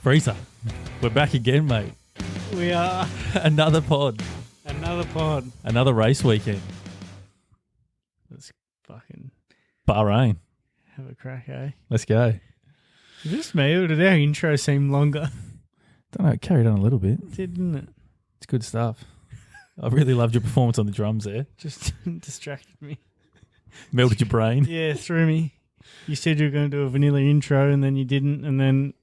Freezer, we're back again, mate. We are. Another pod. Another pod. Another race weekend. Let's fucking Bahrain. have a crack, eh? Let's go. Is this me or did our intro seem longer? Don't know, it carried on a little bit. It did, didn't it? It's good stuff. I really loved your performance on the drums there. Just distracted me. Melted your brain. Yeah, threw me. You said you were going to do a vanilla intro and then you didn't, and then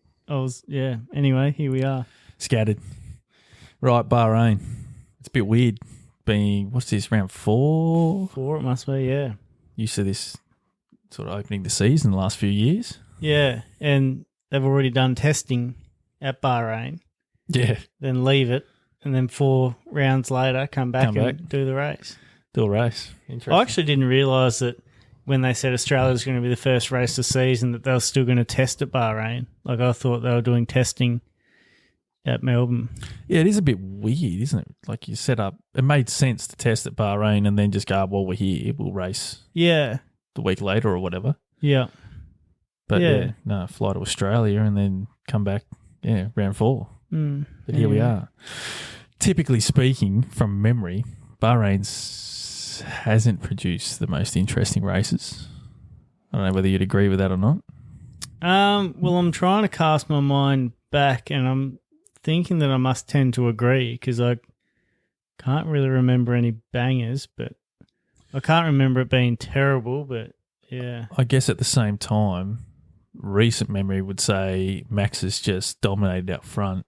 anyway, here we are. Scattered. Right, Bahrain. It's a bit weird being, what's this, round 4? 4 it must be, yeah. Used to this sort of opening the season the last few years. Yeah, and they've already done testing at Bahrain. Yeah. Then leave it, and then 4 rounds later come back and do the race. Do a race. Interesting. I actually didn't realise that when they said Australia was going to be the first race of the season that they were still going to test at Bahrain. Like, I thought they were doing testing at Melbourne. Yeah, it is a bit weird, isn't it? Like, you set up, it made sense to test at Bahrain and then just go, well, we're here, we'll race Yeah. the week later or whatever. Yeah. But Yeah. no, fly to Australia and then come back, round 4. But here we are. Typically speaking, from memory, Bahrain's hasn't produced the most interesting races. I don't know whether you'd agree with that or not. Well, I'm trying to cast my mind back and I'm thinking that I must tend to agree because I can't really remember any bangers, but I can't remember it being terrible, but yeah. I guess at the same time, recent memory would say Max has just dominated out front.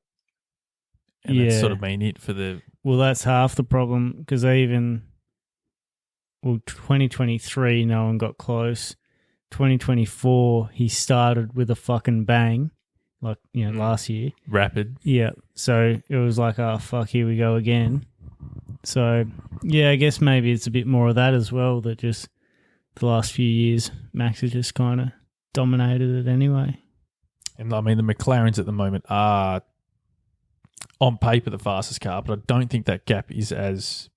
And that's sort of been it for the... Well, that's half the problem because 2023, no one got close. 2024, he started with a fucking bang, like, last year. Rapid. Yeah. So it was like, oh, fuck, here we go again. So, yeah, I guess maybe it's a bit more of that as well, that just the last few years, Max has just kind of dominated it anyway. And I mean, the McLarens at the moment are on paper the fastest car, but I don't think that gap is as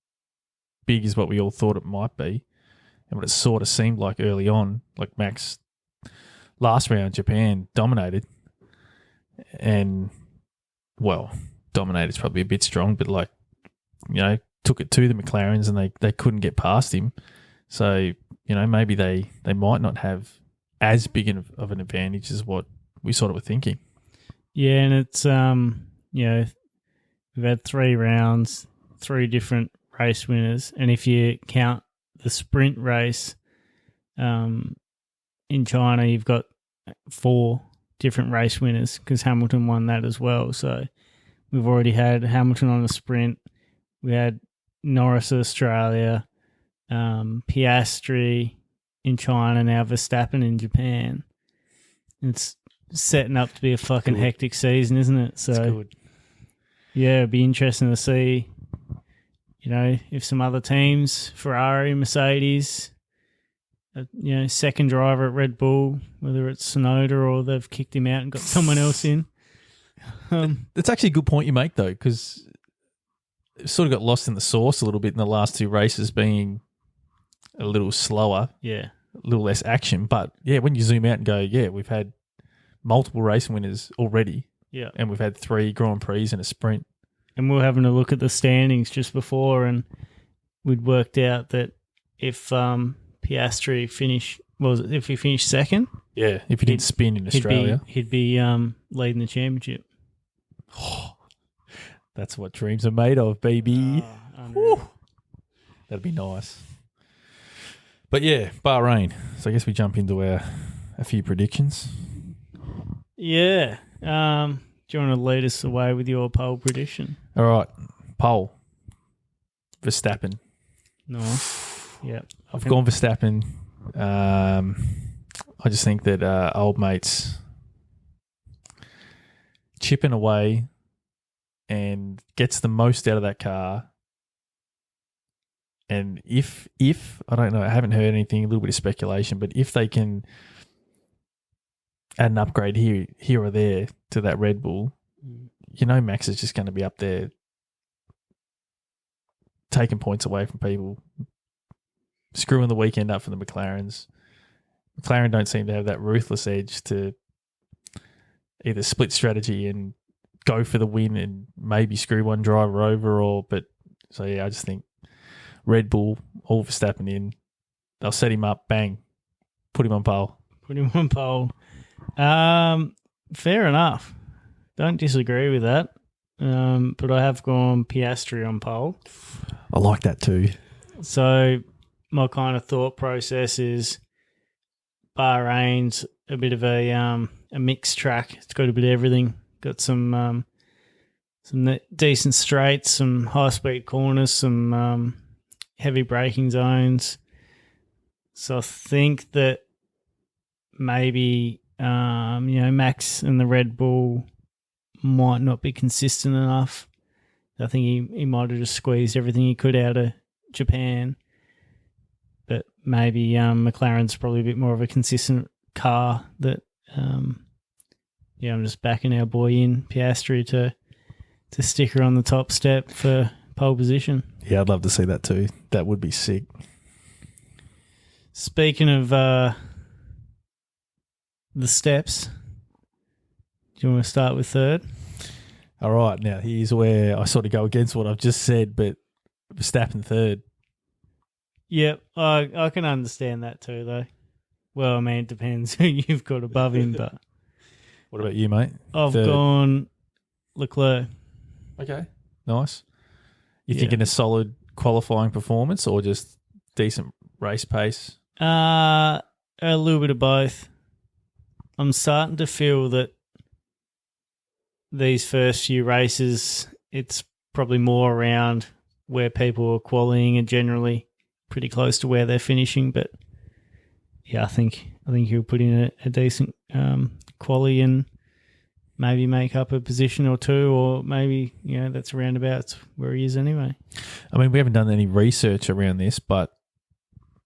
big as what we all thought it might be. And what it sort of seemed like early on, like Max last round, Japan dominated and, well, dominated is probably a bit strong, but took it to the McLarens and they couldn't get past him. So, maybe they might not have as big of an advantage as what we sort of were thinking. Yeah, and it's, we've had 3 rounds, 3 different race winners, and if you count the sprint race in China, you've got 4 different race winners because Hamilton won that as well. So we've already had Hamilton on the sprint. We had Norris Australia, Piastri in China, now Verstappen in Japan. It's setting up to be a fucking hectic season, isn't it? So, it's good. Yeah, it'd be interesting to see, if some other teams, Ferrari, Mercedes, second driver at Red Bull, whether it's Tsunoda or they've kicked him out and got someone else in. That's actually a good point you make, though, because it sort of got lost in the sauce a little bit in the last 2 races being a little slower, a little less action. But, when you zoom out and go, we've had multiple race winners already. Yeah. And we've had 3 Grand Prix and a sprint. And we were having a look at the standings just before, and we'd worked out that if Piastri if he finished second, if he didn't spin in Australia, he'd be leading the championship. Oh, that's what dreams are made of, baby. That'd be nice. But Bahrain. So I guess we jump into a few predictions. Yeah. Do you want to lead us away with your pole prediction? All right. Pole. Verstappen. Nice. Yeah. I've gone Verstappen. I just think that old mate's chipping away and gets the most out of that car. And if I don't know, I haven't heard anything, a little bit of speculation, but if they can add an upgrade here or there to that Red Bull, Max is just going to be up there taking points away from people, screwing the weekend up for the McLarens. McLaren don't seem to have that ruthless edge to either split strategy and go for the win and maybe screw one driver over, I just think Red Bull, all Verstappen in, they'll set him up, bang, put him on pole. Put him on pole. Fair enough. Don't disagree with that. But I have gone Piastri on pole. I like that too. So my kind of thought process is Bahrain's a bit of a mixed track. It's got a bit of everything. Got some decent straights, some high speed corners, some heavy braking zones. So I think that maybe Max and the Red Bull might not be consistent enough. I think he might have just squeezed everything he could out of Japan. But maybe McLaren's probably a bit more of a consistent car that, I'm just backing our boy in, Piastri, to stick her on the top step for pole position. Yeah, I'd love to see that too. That would be sick. Speaking of the steps, do you want to start with third? All right, now here's where I sort of go against what I've just said, but Verstappen third. Yep, I can understand that too, though. Well, I mean, it depends who you've got above him, but... What about you, mate? I've gone Leclerc. Okay, nice. You thinking a solid qualifying performance or just decent race pace? A little bit of both. I'm starting to feel that these first few races, it's probably more around where people are qualifying and generally pretty close to where they're finishing. But yeah, I think he'll put in a decent quali and maybe make up a position or two, or maybe that's around about where he is anyway. I mean, we haven't done any research around this, but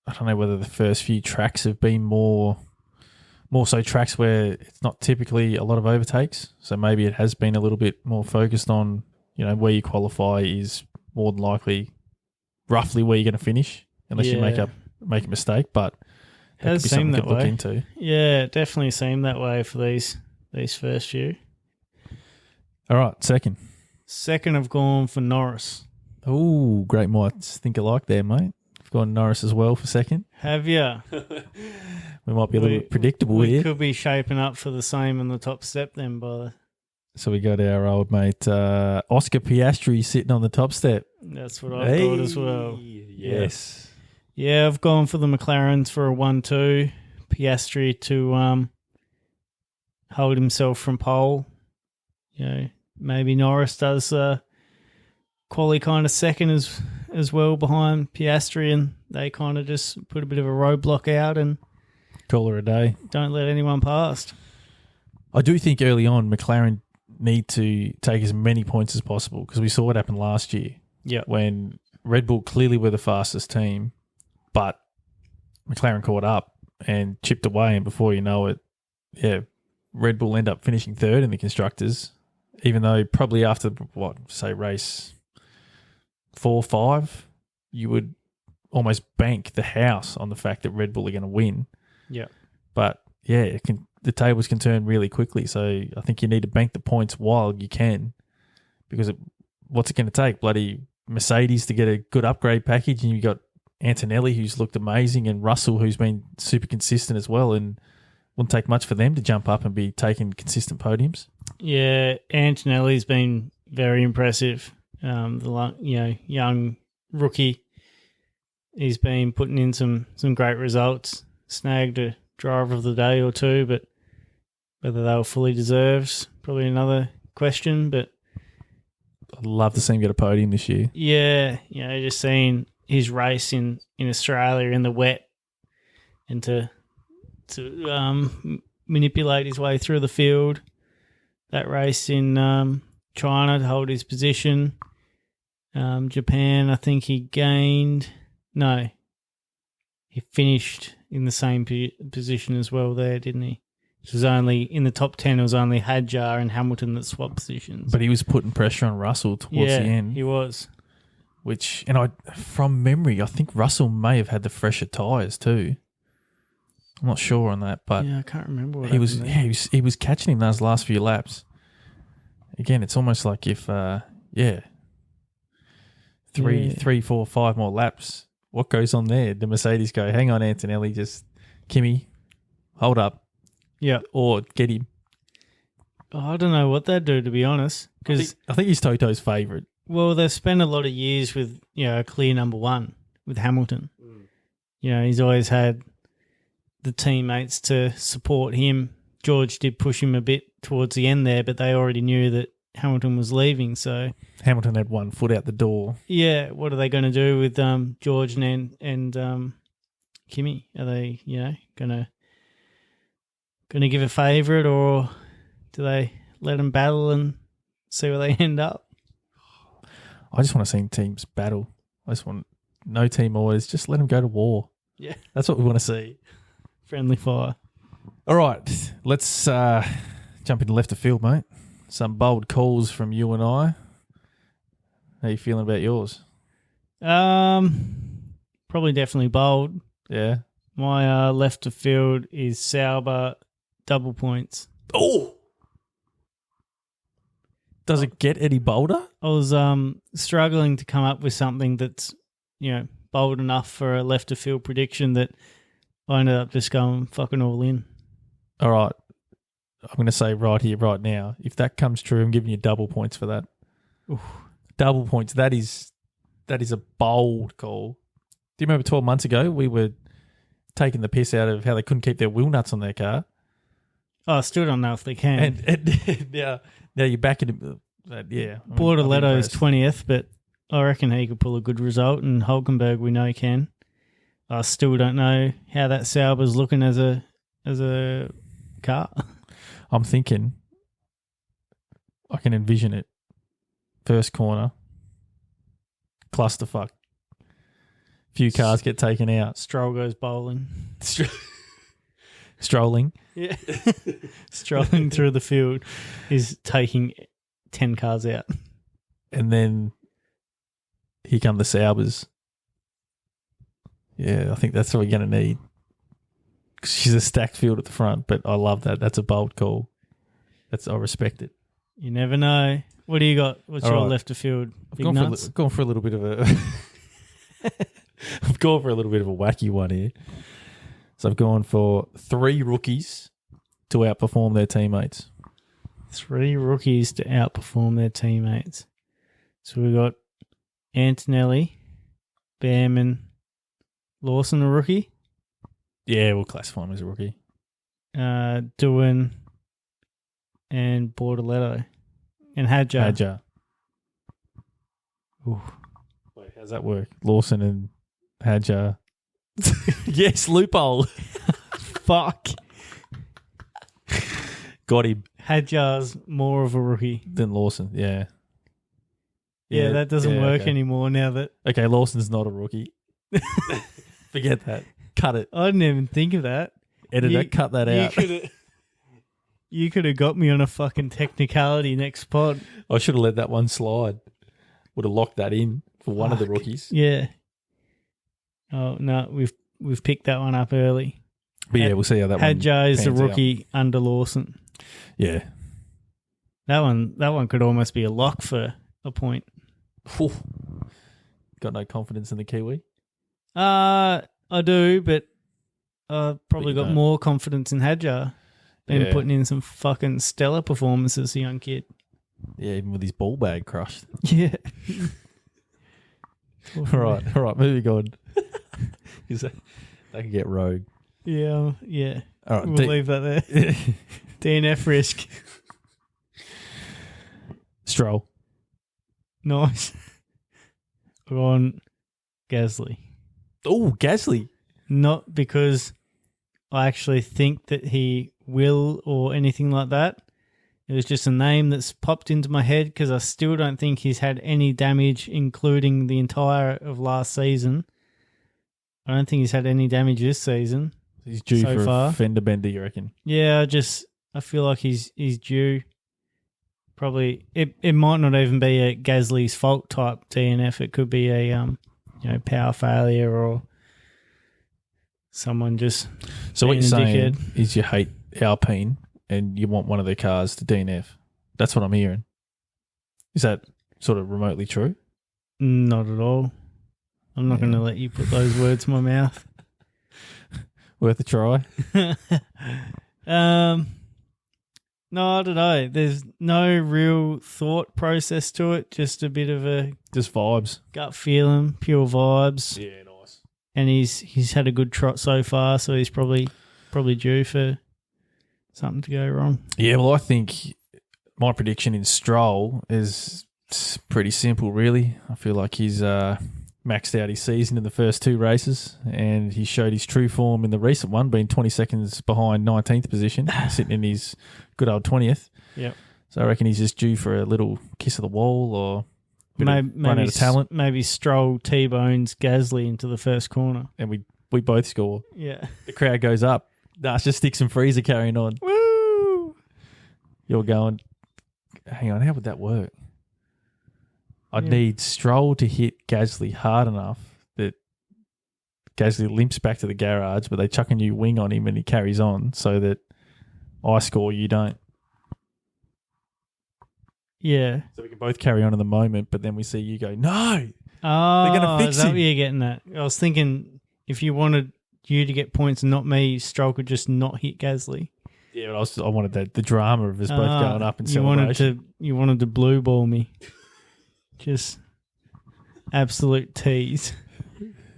I don't know whether the first few tracks have been more so tracks where it's not typically a lot of overtakes. So maybe it has been a little bit more focused on, where you qualify is more than likely roughly where you're going to finish, unless you make a mistake. But it has seemed that way. Look into. Yeah, it definitely seemed that way for these first few. All right, second. Second, I've gone for Norris. Oh, great minds think alike there, mate. I've gone Norris as well for second. Have you? We might be a little bit predictable here. We could be shaping up for the same on the top step then, So we got our old mate Oscar Piastri sitting on the top step. That's what I thought as well. Yes. Yeah, I've gone for the McLarens for a 1-2. Piastri to hold himself from pole. Maybe Norris does quali kind of second as well behind Piastri, and they kind of just put a bit of a roadblock out and call her a day. Don't let anyone past. I do think early on McLaren need to take as many points as possible, because we saw what happened last year. Yeah, when Red Bull clearly were the fastest team, but McLaren caught up and chipped away, and before you know it, Red Bull end up finishing third in the constructors, even though probably after race 4 or 5, you would almost bank the house on the fact that Red Bull are going to win. Yeah, but the tables can turn really quickly. So I think you need to bank the points while you can, because what's it going to take? Bloody Mercedes to get a good upgrade package, and you got Antonelli, who's looked amazing, and Russell, who's been super consistent as well, and wouldn't take much for them to jump up and be taking consistent podiums. Yeah, Antonelli's been very impressive. The young rookie, he's been putting in some great results. Snagged a driver of the day or two, but whether they were fully deserved, probably another question. But I'd love to see him get a podium this year. Yeah, just seeing his race in Australia in the wet, and to manipulate his way through the field. That race in China to hold his position. Japan, I think he finished in the same position as well there, didn't he? It was only in the top 10. It was only Hadjar and Hamilton that swapped positions. But he was putting pressure on Russell towards the end. He was. From memory, I think Russell may have had the fresher tyres too. I'm not sure on that, but I can't remember what he was happened there. he was catching him those last few laps. Again, it's almost like if three, 4, 5 more laps. What goes on there? The Mercedes go, hang on, Antonelli, just Kimmy, hold up. Yeah. Or get him. I don't know what they'd do, to be honest. Because I think he's Toto's favourite. Well, they've spent a lot of years with, a clear number one with Hamilton. He's always had the teammates to support him. George did push him a bit towards the end there, but they already knew that Hamilton was leaving. So Hamilton had one foot out the door. Yeah, what are they going to do with George and Kimi? Are they, going to give a favourite, or do they let them battle and see where they end up? I just want to see teams battle. I just want no team always. Just let them go to war. Yeah. That's what we want to see. Friendly fire. All right, let's jump into left of field, mate. Some bold calls from you and I. How you feeling about yours? Probably definitely bold. Yeah. My left of field is Sauber, double points. Oh! Does it get any bolder? I was struggling to come up with something that's, bold enough for a left of field prediction that I ended up just going fucking all in. All right. I'm going to say right here, right now, if that comes true, I'm giving you double points for that. Oof. Double points. That is a bold call. Do you remember 12 months ago we were taking the piss out of how they couldn't keep their wheel nuts on their car? Oh, I still don't know if they can. And now you're back in yeah. Bortoletto's 20th, but I reckon he could pull a good result, and Hulkenberg we know can. I still don't know how that Sauber's looking as a car. I'm thinking I can envision it. First corner, clusterfuck. Few cars get taken out. Stroll goes bowling. Strolling. Yeah. Strolling through the field is taking 10 cars out. And then here come the Saubers. Yeah, I think that's what we're going to need. She's a stacked field at the front, but I love that. That's a bold call. I respect it. You never know. What do you got? What's your left of field? Big nuts? I've gone for a little bit of a I've gone for a little bit of a wacky one here. So I've gone for 3 rookies to outperform their teammates. 3 rookies to outperform their teammates. So we've got Antonelli, Behrman, Lawson, a rookie. Yeah, we'll classify him as a rookie. Doohan and Bortoletto. And Hadjar. Ooh. Wait, how's that work? Lawson and Hadjar. Yes, loophole. Fuck. Got him. Hadjar's more of a rookie Than Lawson, yeah. Yeah, that doesn't work anymore now that... Okay, Lawson's not a rookie. Forget that. Cut it. I didn't even think of that. Edit it. Cut that out. You could have got me on a fucking technicality next pod. I should have let that one slide. Would have locked that in for one of the rookies. Yeah. Oh, no, we've picked that one up early. But yeah, we'll see how that one Hadjar is the pans rookie under Lawson. Yeah. That one could almost be a lock for a point. Got no confidence in the Kiwi? I do, but I've probably got more confidence in Hadjar. Been putting in some fucking stellar performances, the young kid. Yeah, even with his ball bag crushed. Yeah. All right, moving on. They can get rogue. Yeah. All right, we'll leave that there. DNF risk. Stroll. Nice. We're on Gasly. Oh, Gasly. Not because I actually think that he will or anything like that. It was just a name that's popped into my head because I still don't think he's had any damage, including the entire of last season. I don't think he's had any damage this season. He's due so for far. a fender bender, you reckon? Yeah, I feel like he's due. Probably it might not even be a Gasly's fault type DNF. It could be a power failure or someone just So what being you're a saying dickhead. is you hate Alpine and you want one of their cars to DNF. That's what I'm hearing. Is that sort of remotely true? Not at all. I'm not Yeah. going to let you put those words in my mouth. Worth a try. No, I don't know. There's no real thought process to it. Just a bit of a Just vibes. gut feeling, pure vibes. Yeah, nice. And he's had a good trot so far, so he's probably due for something to go wrong. Yeah, well, I think my prediction in Stroll is pretty simple, really. I feel like he's maxed out his season in the first 2 races, and he showed his true form in the recent one, being 20 seconds behind 19th position, sitting in his good old 20th. Yep. So I reckon he's just due for a little kiss of the wall or Maybe run out of talent, Maybe Stroll T-bones Gasly into the first corner. and we both score. Yeah. The crowd goes up. Nah, it's just Sticks and Freezer carrying on. Woo! You're going, hang on, how would that work? I'd Yeah. need Stroll to hit Gasly hard enough that Gasly limps back to the garage, but they chuck a new wing on him and he carries on so that I score, you don't. Yeah. So we can both carry on in the moment, but then we see you go, no! Oh, gonna fix is that him. what you're getting at? I was thinking if you wanted you to get points and not me, Stroll could just not hit Gasly. Yeah, but I wanted the drama of us both going up in you celebration. wanted to blue ball me. Just absolute tease.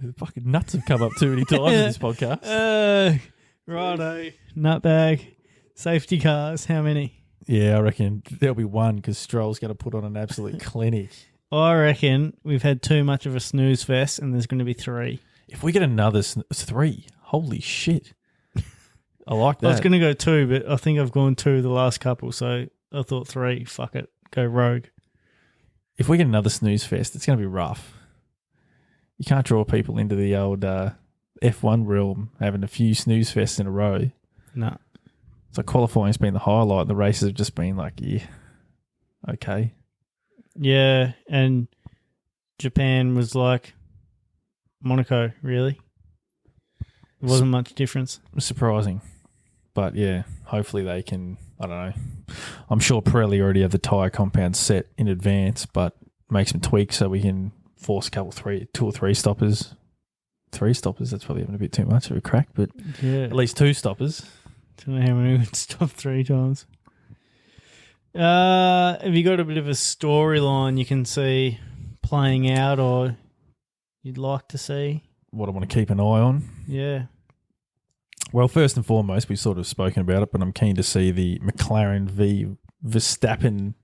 The fucking nuts have come up too many times in this podcast. Righto. Nutbag. Safety cars. How many? Yeah, I reckon there'll be one because Stroll's going to put on an absolute clinic. I reckon we've had too much of a snooze fest and there's going to be 3. If we get another 3, holy shit. I like that. I was going to go 2, but I think I've gone 2 the last couple, so I thought 3. Fuck it. Go rogue. If we get another snooze fest, it's going to be rough. You can't draw people into the old F1 realm having a few snooze fests in a row. No. So qualifying's been the highlight. The races have just been like, yeah, okay. Yeah, and Japan was like Monaco, really. There wasn't much difference. Surprising. But yeah, hopefully they can, I don't know. I'm sure Pirelli already have the tyre compound set in advance, but make some tweaks so we can force a couple 2 or 3 stoppers. 3 stoppers, that's probably having a bit too much of a crack, but Yeah. at least 2 stoppers. Don't know how many would stop 3 times. Have you got a bit of a storyline you can see playing out or you'd like to see? What I want to keep an eye on. Yeah. Well, first and foremost, we've sort of spoken about it, but I'm keen to see the McLaren v Verstappen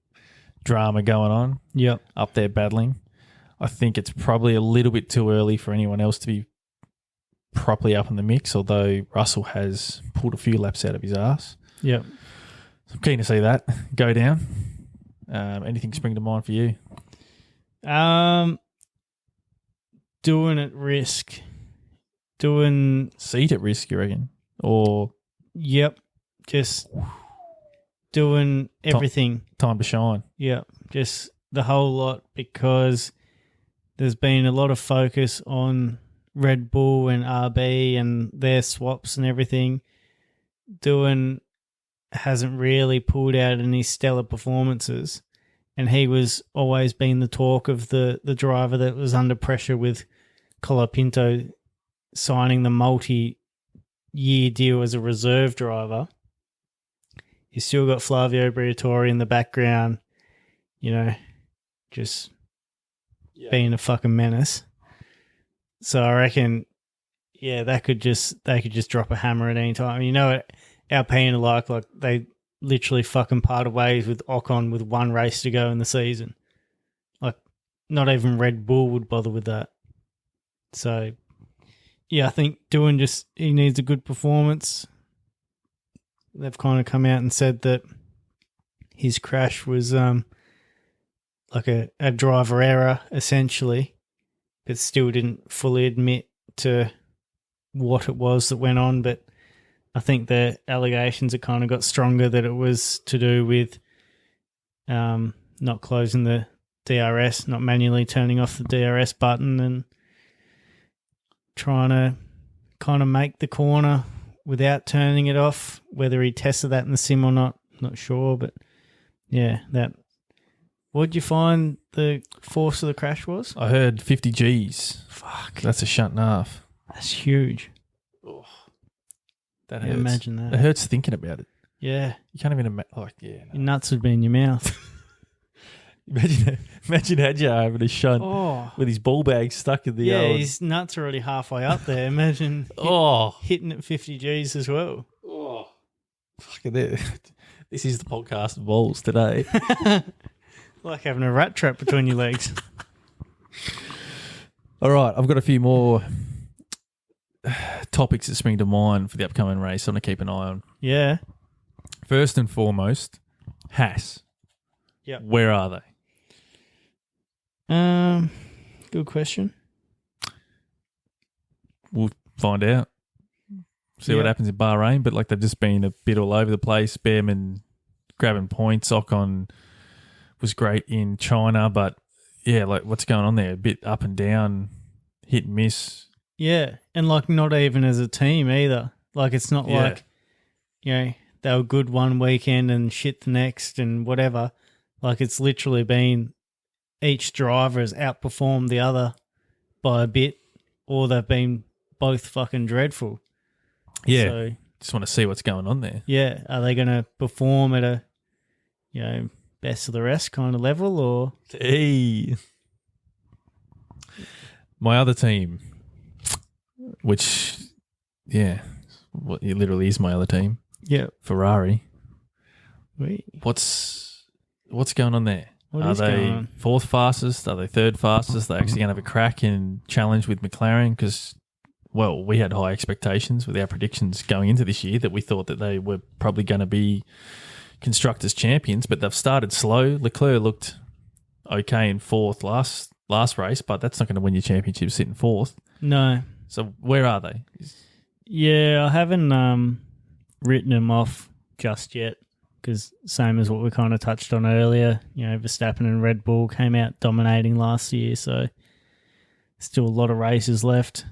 drama going on. Yep. Up there battling. I think it's probably a little bit too early for anyone else to be properly up in the mix, although Russell has pulled a few laps out of his ass. Yep. So I'm keen to see that go down. Anything spring to mind for you? Doing at risk. Doing, Seat at risk, you reckon? Or yep. Just doing everything. time to shine? Yep. Just the whole lot because there's been a lot of focus on Red Bull and RB and their swaps and everything. Doing hasn't really pulled out any stellar performances, and he was always been the talk of the driver that was under pressure with Colapinto signing the multi-year deal as a reserve driver. You still got Flavio Briatore in the background, just being a fucking menace. So I reckon, they could just drop a hammer at any time. You know what Alpine are like they literally fucking parted ways with Ocon with 1 race to go in the season. Like, not even Red Bull would bother with that. So, I think he needs a good performance. They've kind of come out and said that his crash was like a driver error, essentially, but still didn't fully admit to what it was that went on. But I think the allegations have kind of got stronger that it was to do with not closing the DRS, not manually turning off the DRS button and trying to kind of make the corner without turning it off. Whether he tested that in the sim or not, not sure. But yeah, that. What'd you find the force of the crash was? I heard 50 Gs. Fuck. That's a shunt and a half. That's huge. Oh, that Yeah, hurts. imagine that. It hurts thinking about it. Yeah. You can't even imagine. Your nuts would be in your mouth. Imagine Hadjar having a shunt Oh. with his ball bag stuck in the old... his nuts are already halfway up there. Imagine hitting at 50 Gs as well. Oh. Fucking it. This is the podcast of balls today. Like having a rat trap between your legs. All right, I've got a few more topics that spring to mind for the upcoming race I want to keep an eye on. Yeah. First and foremost, Haas. Yep. Where are they? Good question. We'll find out. See what happens in Bahrain, but like they've just been a bit all over the place. Behrman grabbing points. Ocon was great in China, but yeah, like what's going on there? A bit up and down, hit and miss. Yeah, and like not even as a team either. Like it's not like, they were good one weekend and shit the next and whatever. Like it's literally been each driver has outperformed the other by a bit, or they've been both fucking dreadful. Yeah, So, just want to see what's going on there. yeah, are they going to perform at a, best of the rest kind of level, or? Hey. My other team, which, it literally is my other team. Yeah. Ferrari. Wait. What's going on there? What Are is they going on? fourth fastest? Are they third fastest? Are they actually going to have a crack and challenge with McLaren? Because, well, we had high expectations with our predictions going into this year that we thought that they were probably going to be constructors champions, but they've started slow. Leclerc looked okay in fourth last race, but that's not going to win your championship sitting fourth. No. So where are they? Yeah, I haven't written them off just yet because same as what we kind of touched on earlier, Verstappen and Red Bull came out dominating last year, so still a lot of races left.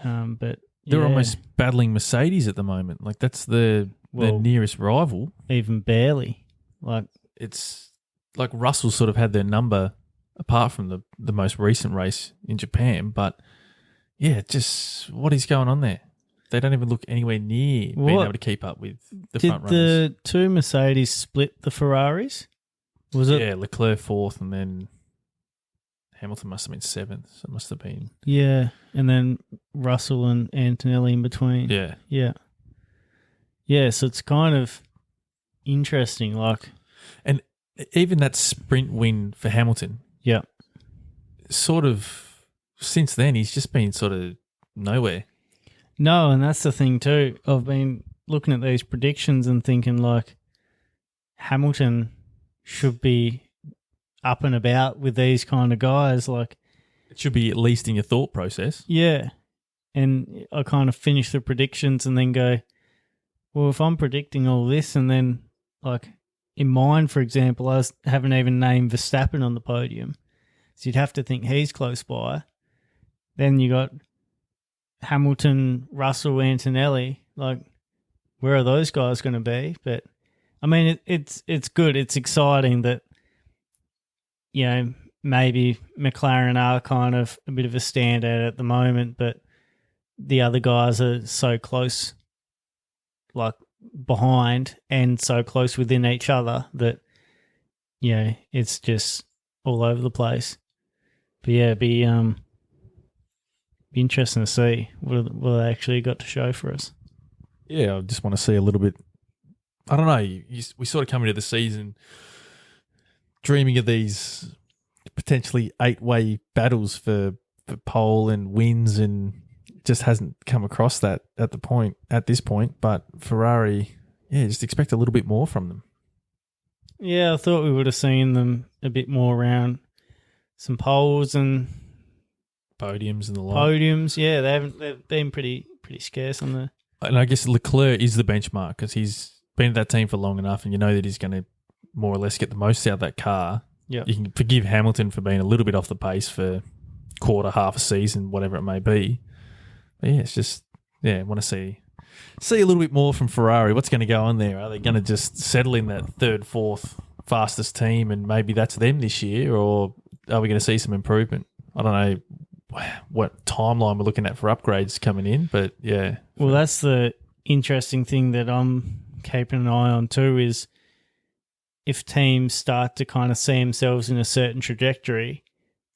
But they're almost battling Mercedes at the moment. Like that's their nearest rival. Even barely. Like it's like Russell sort of had their number apart from the most recent race in Japan, but yeah, just what is going on there? They don't even look anywhere near being able to keep up with the front runners. Did the two Mercedes split the Ferraris? Was it? Yeah, Leclerc fourth and then Hamilton must have been seventh. So it must have been. Yeah, and then Russell and Antonelli in between. Yeah. Yeah. Yeah, so it's kind of interesting. And even that sprint win for Hamilton. Yeah. Sort of, since then, he's just been sort of nowhere. No, and that's the thing too. I've been looking at these predictions and thinking Hamilton should be up and about with these kind of guys. It should be at least in your thought process. Yeah. And I kind of finish the predictions and then go, well, if I'm predicting all this and then in mine, for example, I haven't even named Verstappen on the podium. So you'd have to think he's close by. Then you got Hamilton, Russell, Antonelli. Where are those guys going to be? But I mean, it's good. It's exciting that maybe McLaren are kind of a bit of a standout at the moment, but the other guys are so close, behind and so close within each other that it's just all over the place. But yeah, be interesting to see what they actually got to show for us. Yeah, I just want to see a little bit. I don't know. We sort of come into the season dreaming of these potentially 8-way battles for pole and wins, and just hasn't come across that at this point. But Ferrari, just expect a little bit more from them. Yeah, I thought we would have seen them a bit more around some poles and podiums and the like. Podiums, yeah, they've been pretty scarce on the. And I guess Leclerc is the benchmark because he's been at that team for long enough, and you know that he's going to more or less get the most out of that car. Yeah, you can forgive Hamilton for being a little bit off the pace for quarter, half a season, whatever it may be. But yeah, it's just want to see a little bit more from Ferrari. What's going to go on there? Are they going to just settle in that third, fourth fastest team and maybe that's them this year, or are we going to see some improvement? I don't know what timeline we're looking at for upgrades coming in, but yeah. Well, that's the interesting thing that I'm keeping an eye on too, is if teams start to kind of see themselves in a certain trajectory,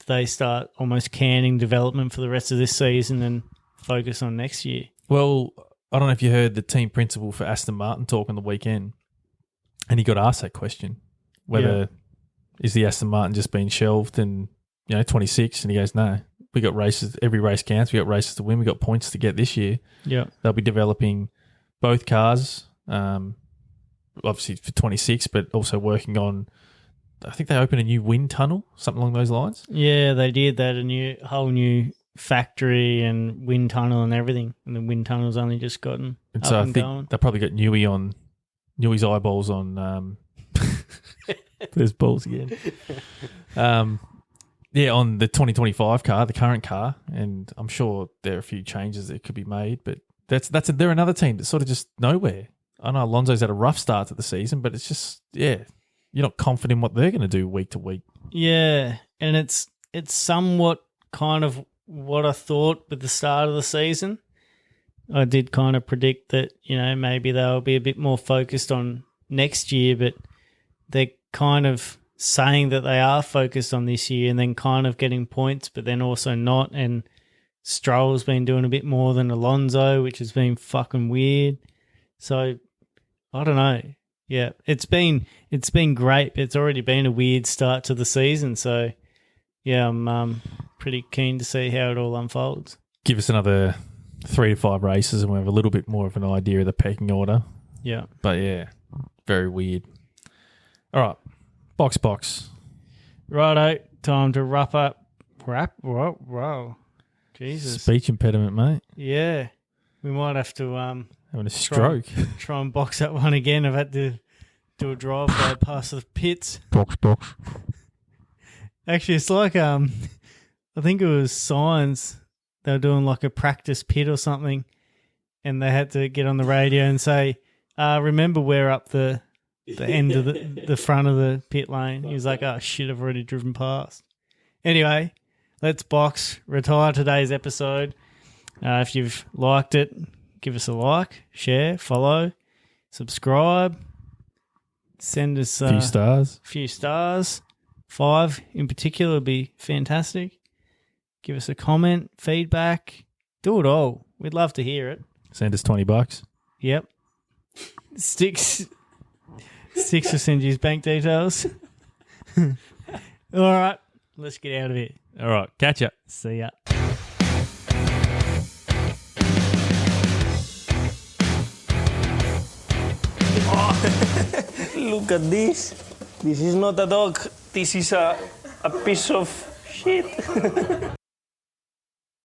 they start almost canning development for the rest of this season and focus on next year. Well, I don't know if you heard the team principal for Aston Martin talk on the weekend, and he got asked that question, whether is the Aston Martin just being shelved and 26, and he goes, no, we got races, every race counts, we got races to win, we got points to get this year. Yeah, they'll be developing both cars, obviously for 26, but also working on, I think they opened a new wind tunnel, something along those lines. Yeah, they did that, whole new factory and wind tunnel and everything, and the wind tunnel's only just gotten and up so and I think going. they probably got Newey's eyeballs on there's balls again. On the 2025 car, the current car, and I'm sure there are a few changes that could be made, but they're another team that's sort of just nowhere. I know Alonso's had a rough start to the season, but it's just you're not confident in what they're going to do week to week. Yeah, and it's somewhat kind of what I thought with the start of the season. I did kind of predict that, maybe they'll be a bit more focused on next year, but they're kind of saying that they are focused on this year and then kind of getting points, but then also not. And Stroll's been doing a bit more than Alonso, which has been fucking weird. So I don't know. Yeah, it's been great, but it's already been a weird start to the season. So yeah, I'm pretty keen to see how it all unfolds. Give us another 3 to 5 races and we'll have a little bit more of an idea of the pecking order. Yeah. But yeah, very weird. All right, box. Righto, time to wrap up. Whoa. Jesus. Speech impediment, mate. Yeah. We might have to having a stroke. Try and box that one again. I've had to do a drive-by past the pits. Box. Actually, it's like I think it was Science. They were doing like a practice pit or something, and they had to get on the radio and say, remember we're up the end of the front of the pit lane. He was like, oh shit, I've already driven past. Anyway, let's box. Retire today's episode. If you've liked it, give us a like, share, follow, subscribe, send us a few stars. 5 in particular would be fantastic. Give us a comment, feedback, do it all. We'd love to hear it. Send us $20. Yep. Sticks will send you his bank details. All right, let's get out of here. All right, catch ya. See ya. Look at this. This is not a dog. This is a piece of shit.